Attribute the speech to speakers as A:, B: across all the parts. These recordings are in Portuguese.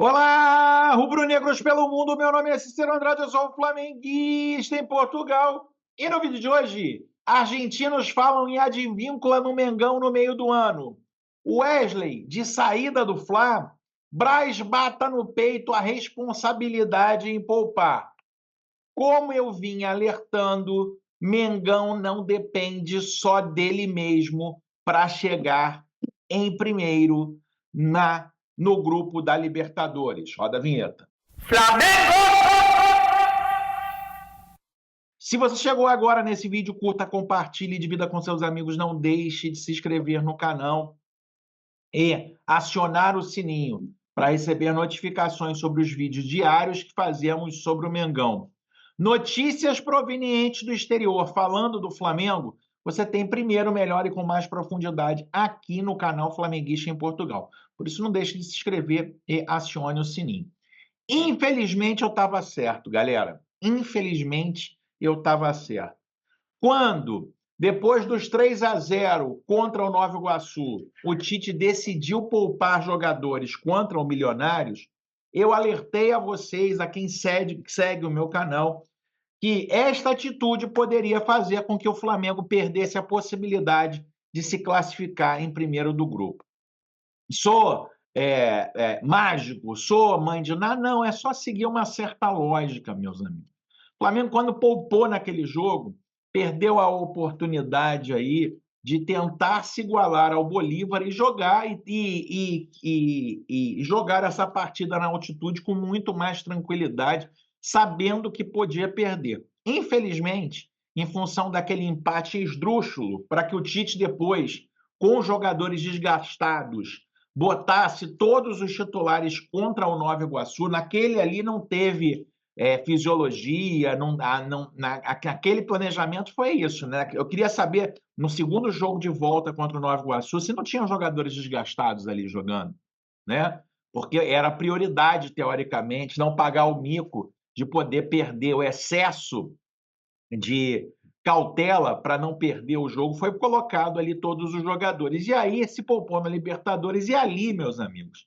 A: Olá, rubro-negros pelo mundo, meu nome é Cícero Andrade, eu sou flamenguista em Portugal. E no vídeo de hoje, argentinos falam em advíncula no Mengão no meio do ano. Wesley, de saída do Fla, Braz bata no peito a responsabilidade em poupar. Como eu vim alertando, Mengão não depende só dele mesmo para chegar em primeiro no grupo da Libertadores. Roda a vinheta. Se você chegou agora nesse vídeo, curta, compartilhe e divida com seus amigos. Não deixe de se inscrever no canal e acionar o sininho para receber notificações sobre os vídeos diários que fazemos sobre o Mengão. Notícias provenientes do exterior falando do Flamengo, você tem primeiro, melhor e com mais profundidade aqui no canal Flamenguista em Portugal. Por isso não deixe de se inscrever e acione o sininho. Infelizmente eu estava certo, galera. Infelizmente eu estava certo. Quando, depois dos 3-0 contra o Nova Iguaçu, o Tite decidiu poupar jogadores contra o Milionários, eu alertei a vocês, a quem segue o meu canal, que esta atitude poderia fazer com que o Flamengo perdesse a possibilidade de se classificar em primeiro do grupo. Sou mágico, sou mãe de nada, não, é só seguir uma certa lógica, meus amigos. O Flamengo, quando poupou naquele jogo, perdeu a oportunidade aí de tentar se igualar ao Bolívar e jogar e jogar essa partida na altitude com muito mais tranquilidade, sabendo que podia perder. Infelizmente, em função daquele empate esdrúxulo, para que o Tite depois, com os jogadores desgastados, botasse todos os titulares contra o Nova Iguaçu, naquele ali não teve fisiologia, aquele planejamento foi isso, né? Eu queria saber, no segundo jogo de volta contra o Nova Iguaçu, se não tinham jogadores desgastados ali jogando, né? Porque era prioridade, teoricamente, não pagar o mico de poder perder o excesso de cautela para não perder o jogo, foi colocado ali todos os jogadores. E aí se poupou na Libertadores, e ali, meus amigos,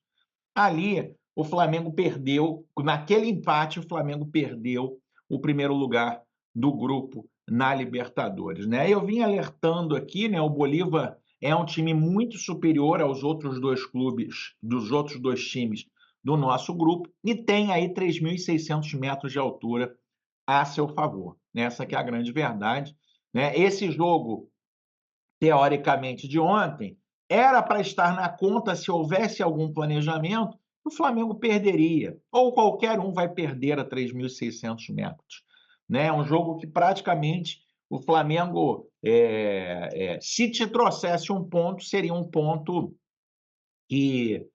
A: ali o Flamengo perdeu, naquele empate o Flamengo perdeu o primeiro lugar do grupo na Libertadores, né? Eu vim alertando aqui, né, o Bolívar é um time muito superior aos outros dois clubes, dos outros dois times do nosso grupo, e tem aí 3.600 metros de altura a seu favor. Essa que é a grande verdade, né? Esse jogo, teoricamente, de ontem, era para estar na conta se houvesse algum planejamento, o Flamengo perderia, ou qualquer um vai perder a 3.600 metros. Né? Um jogo que praticamente o Flamengo, se te trouxesse um ponto, seria um ponto que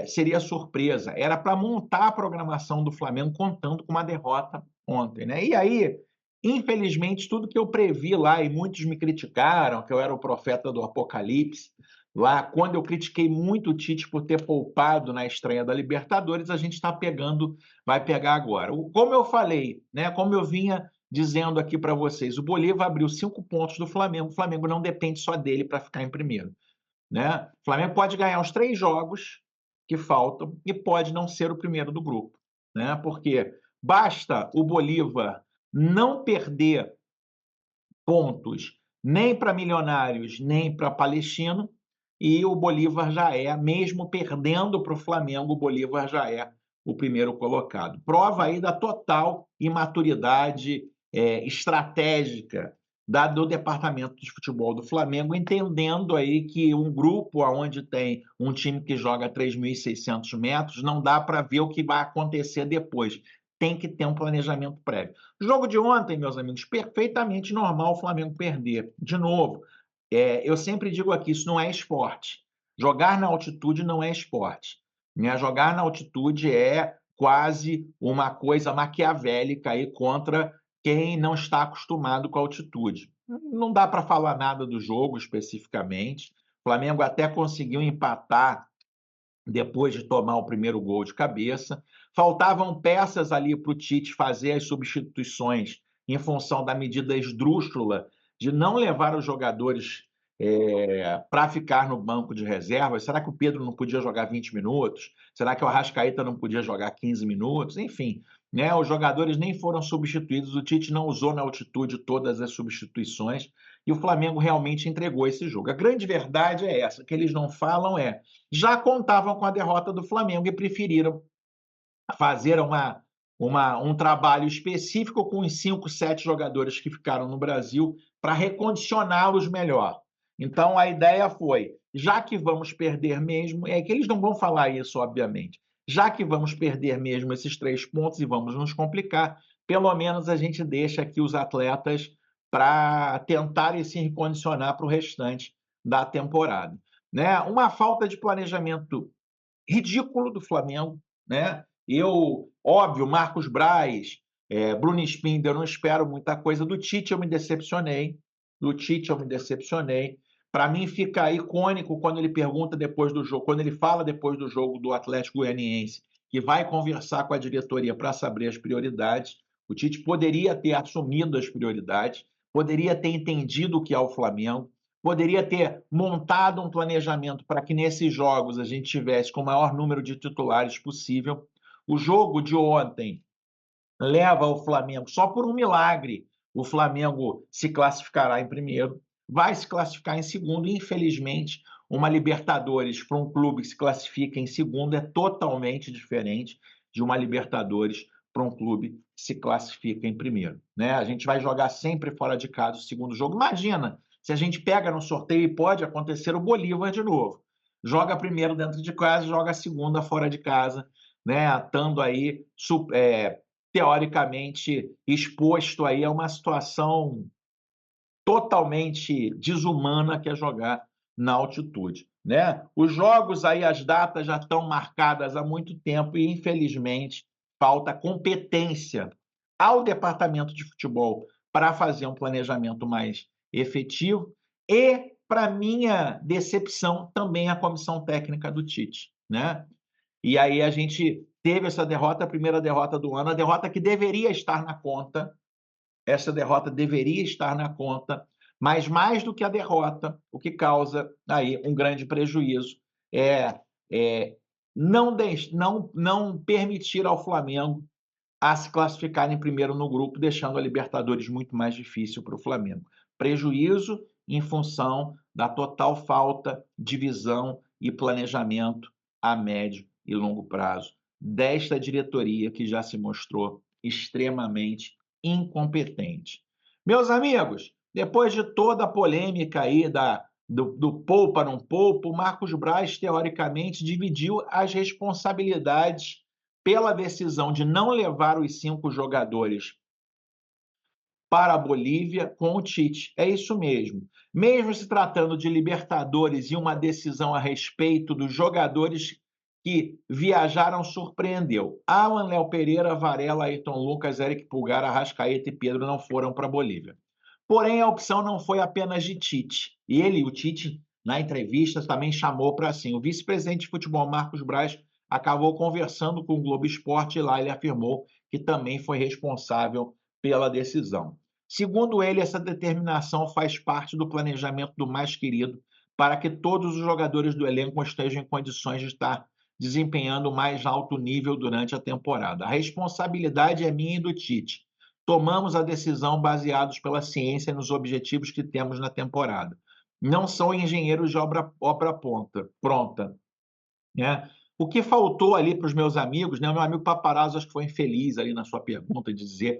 A: seria surpresa. Era para montar a programação do Flamengo contando com uma derrota ontem. Né? E aí, infelizmente, tudo que eu previ lá, e muitos me criticaram, que eu era o profeta do Apocalipse, lá, quando eu critiquei muito o Tite por ter poupado na estreia da Libertadores, a gente está pegando, vai pegar agora. Como eu falei, né, como eu vinha dizendo aqui para vocês, o Bolívar abriu 5 pontos do Flamengo, o Flamengo não depende só dele para ficar em primeiro. Né? O Flamengo pode ganhar os 3 jogos que faltam e pode não ser o primeiro do grupo. Né? Porque basta o Bolívar não perder pontos nem para Milionários, nem para Palestino, e o Bolívar já é, mesmo perdendo para o Flamengo, o Bolívar já é o primeiro colocado. Prova aí da total imaturidade estratégica do departamento de futebol do Flamengo, entendendo aí que um grupo onde tem um time que joga 3.600 metros, não dá para ver o que vai acontecer depois. Tem que ter um planejamento prévio. Jogo de ontem, meus amigos, perfeitamente normal o Flamengo perder. De novo, eu sempre digo aqui, isso não é esporte. Jogar na altitude não é esporte. Né? Jogar na altitude é quase uma coisa maquiavélica aí contra quem não está acostumado com a altitude. Não dá para falar nada do jogo especificamente. O Flamengo até conseguiu empatar depois de tomar o primeiro gol de cabeça. Faltavam peças ali para o Tite fazer as substituições em função da medida esdrúxula de não levar os jogadores para ficar no banco de reservas? Será que o Pedro não podia jogar 20 minutos? Será que o Arrascaeta não podia jogar 15 minutos? Enfim, né, os jogadores nem foram substituídos, o Tite não usou na altitude todas as substituições e o Flamengo realmente entregou esse jogo. A grande verdade é essa, que eles não falam já contavam com a derrota do Flamengo e preferiram fazer um trabalho específico com os 5, 7 jogadores que ficaram no Brasil para recondicioná-los melhor. Então, a ideia foi, já que vamos perder mesmo, é que eles não vão falar isso, obviamente, já que vamos perder mesmo esses 3 pontos e vamos nos complicar, pelo menos a gente deixa aqui os atletas para tentarem se recondicionar para o restante da temporada. Né? Uma falta de planejamento ridículo do Flamengo, né? Óbvio, Marcos Braz, Bruno Spindler, eu não espero muita coisa. Do Tite eu me decepcionei. Para mim fica icônico quando ele pergunta depois do jogo, quando ele fala depois do jogo do Atlético Goianiense, que vai conversar com a diretoria para saber as prioridades. O Tite poderia ter assumido as prioridades, poderia ter entendido o que é o Flamengo, poderia ter montado um planejamento para que nesses jogos a gente tivesse com o maior número de titulares possível. O jogo de ontem leva o Flamengo, só por um milagre, o Flamengo se classificará em primeiro, vai se classificar em segundo, e infelizmente, uma Libertadores para um clube que se classifica em segundo é totalmente diferente de uma Libertadores para um clube que se classifica em primeiro. Né? A gente vai jogar sempre fora de casa o segundo jogo. Imagina se a gente pega no sorteio e pode acontecer o Bolívar de novo. Joga primeiro dentro de casa, joga a segunda fora de casa, né? Estando aí teoricamente exposto aí a uma situação totalmente desumana que é jogar na altitude, né? Os jogos aí, as datas já estão marcadas há muito tempo e infelizmente falta competência ao departamento de futebol para fazer um planejamento mais efetivo e, para minha decepção, também a comissão técnica do Tite, né? E aí a gente teve essa derrota, a primeira derrota do ano, a derrota que deveria estar na conta, essa derrota deveria estar na conta, mas mais do que a derrota, o que causa aí um grande prejuízo é não permitir ao Flamengo a se classificar em primeiro no grupo, deixando a Libertadores muito mais difícil para o Flamengo. Prejuízo em função da total falta de visão e planejamento a médio e longo prazo desta diretoria que já se mostrou extremamente incompetente. Meus amigos, depois de toda a polêmica aí do poupa não poupa, o Marcos Braz, teoricamente, dividiu as responsabilidades pela decisão de não levar os 5 jogadores para a Bolívia com o Tite. É isso mesmo. Mesmo se tratando de Libertadores e uma decisão a respeito dos jogadores que viajaram, surpreendeu. Alan, Léo Pereira, Varela, Ayrton Lucas, Eric Pulgar, Arrascaeta e Pedro não foram para a Bolívia. Porém, a opção não foi apenas de Tite. O Tite, na entrevista, também chamou para assim. O vice-presidente de futebol, Marcos Braz, acabou conversando com o Globo Esporte e lá ele afirmou que também foi responsável pela decisão. Segundo ele, essa determinação faz parte do planejamento do mais querido para que todos os jogadores do elenco estejam em condições de estar desempenhando o mais alto nível durante a temporada. A responsabilidade é minha e do Tite. Tomamos a decisão baseados pela ciência e nos objetivos que temos na temporada. Não são engenheiros de obra pronta. Né? O que faltou ali para os meus amigos, né? O meu amigo Paparazzo acho que foi infeliz ali na sua pergunta de dizer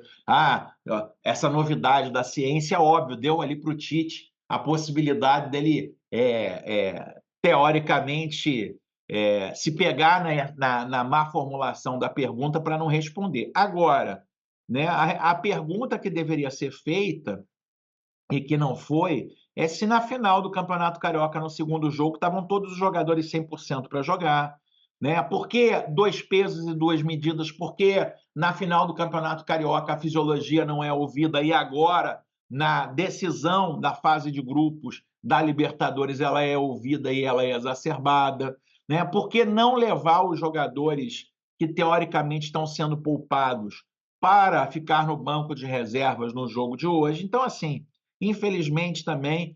A: essa novidade da ciência, óbvio, deu ali para o Tite a possibilidade dele, teoricamente, se pegar na má formulação da pergunta para não responder. Agora, né, a pergunta que deveria ser feita e que não foi, é se na final do Campeonato Carioca, no segundo jogo, estavam todos os jogadores 100% para jogar. Né? Por que 2 pesos e 2 medidas? Por que na final do Campeonato Carioca a fisiologia não é ouvida e agora, na decisão da fase de grupos da Libertadores, ela é ouvida e ela é exacerbada? Né? Por que não levar os jogadores que teoricamente estão sendo poupados para ficar no banco de reservas no jogo de hoje? Então, assim, infelizmente também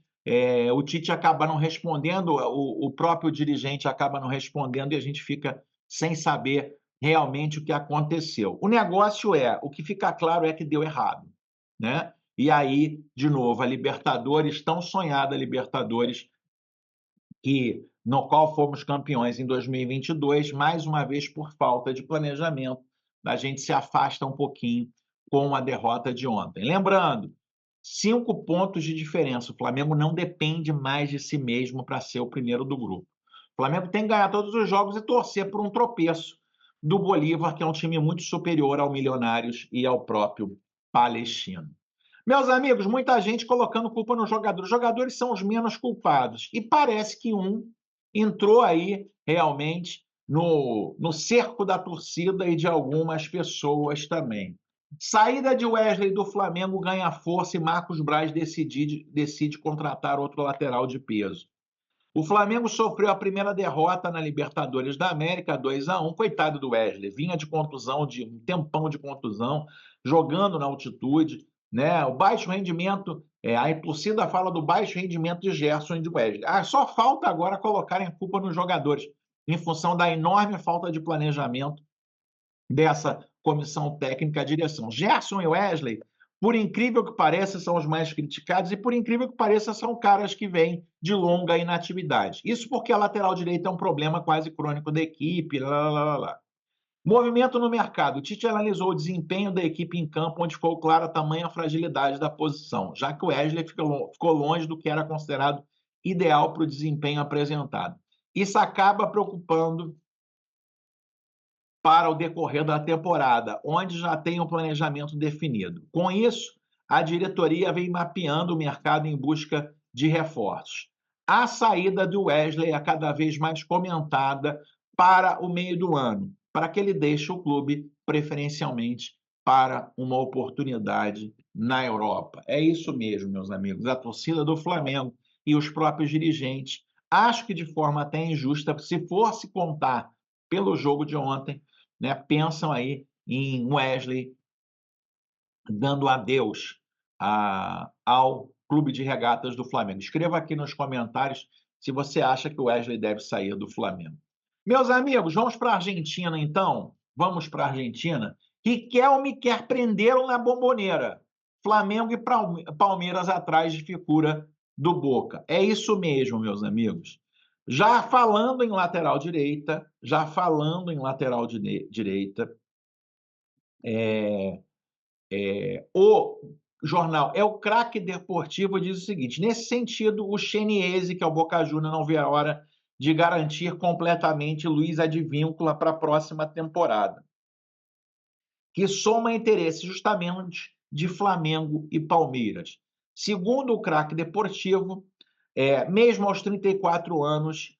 A: o Tite acaba não respondendo, o próprio dirigente acaba não respondendo e a gente fica sem saber realmente o que aconteceu. O negócio o que fica claro é que deu errado, né? E aí, de novo, a Libertadores, tão sonhada Libertadores, no qual fomos campeões em 2022, mais uma vez por falta de planejamento, a gente se afasta um pouquinho com a derrota de ontem. Lembrando, 5 pontos de diferença. O Flamengo não depende mais de si mesmo para ser o primeiro do grupo. O Flamengo tem que ganhar todos os jogos e torcer por um tropeço do Bolívar, que é um time muito superior ao Milionários e ao próprio Palestino. Meus amigos, muita gente colocando culpa nos jogadores. Os jogadores são os menos culpados. E parece que um entrou aí realmente no cerco da torcida e de algumas pessoas também. Saída de Wesley do Flamengo ganha força e Marcos Braz decide contratar outro lateral de peso. O Flamengo sofreu a primeira derrota na Libertadores da América, 2-1. Coitado do Wesley, vinha de contusão, de um tempão de contusão, jogando na altitude, né? O baixo rendimento, a torcida fala do baixo rendimento de Gerson e de Wesley. Só falta agora colocarem a culpa nos jogadores, em função da enorme falta de planejamento dessa comissão técnica, direção. Gerson e Wesley, por incrível que pareça, são os mais criticados e, por incrível que pareça, são caras que vêm de longa inatividade. Isso porque a lateral direita é um problema quase crônico da equipe. Movimento no mercado. O Tite analisou o desempenho da equipe em campo, onde ficou clara a tamanha fragilidade da posição, já que o Wesley ficou longe do que era considerado ideal para o desempenho apresentado. Isso acaba preocupando para o decorrer da temporada, onde já tem um planejamento definido. Com isso, a diretoria vem mapeando o mercado em busca de reforços. A saída do Wesley é cada vez mais comentada para o meio do ano, para que ele deixe o clube preferencialmente para uma oportunidade na Europa. É isso mesmo, meus amigos. A torcida do Flamengo e os próprios dirigentes, acho que de forma até injusta, se fosse contar pelo jogo de ontem, né, pensam aí em Wesley dando adeus ao Clube de Regatas do Flamengo. Escreva aqui nos comentários se você acha que o Wesley deve sair do Flamengo. Meus amigos, vamos para a Argentina, então? Vamos para a Argentina. Riquelme quer prendê-lo na Bombonera. Flamengo e Palmeiras atrás de figura do Boca. É isso mesmo, meus amigos. Já falando em lateral direita, o jornal o Craque Deportivo diz o seguinte: nesse sentido, o Xeniese, que é o Boca Juniors, não vê a hora de garantir completamente Luiz Advíncula para a próxima temporada, que soma interesse justamente de Flamengo e Palmeiras. Segundo o Craque Deportivo, mesmo aos 34 anos,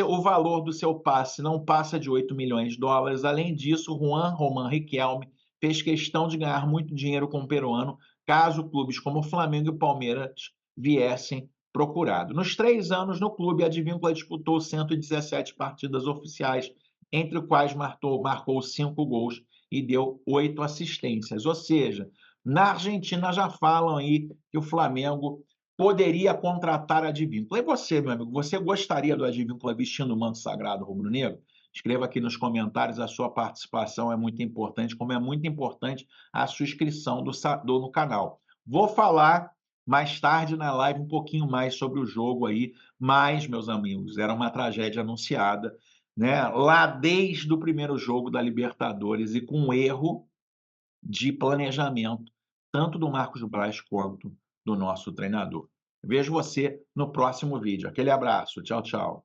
A: o valor do seu passe não passa de 8 milhões de dólares. Além disso, Juan Román Riquelme fez questão de ganhar muito dinheiro com o peruano, caso clubes como Flamengo e Palmeiras viessem procurado. Nos 3 anos no clube, a Advíncula disputou 117 partidas oficiais, entre os quais marcou 5 gols e deu 8 assistências. Ou seja, na Argentina já falam aí que o Flamengo poderia contratar a Advíncula. E você, meu amigo, você gostaria do Advíncula vestindo o manto sagrado rubro-negro? Escreva aqui nos comentários, a sua participação é muito importante, como é muito importante a sua inscrição no canal. Vou falar mais tarde na live um pouquinho mais sobre o jogo aí, mas, meus amigos, era uma tragédia anunciada, né? Lá desde o primeiro jogo da Libertadores e com erro de planejamento, tanto do Marcos Braz quanto do nosso treinador. Vejo você no próximo vídeo. Aquele abraço. Tchau, tchau.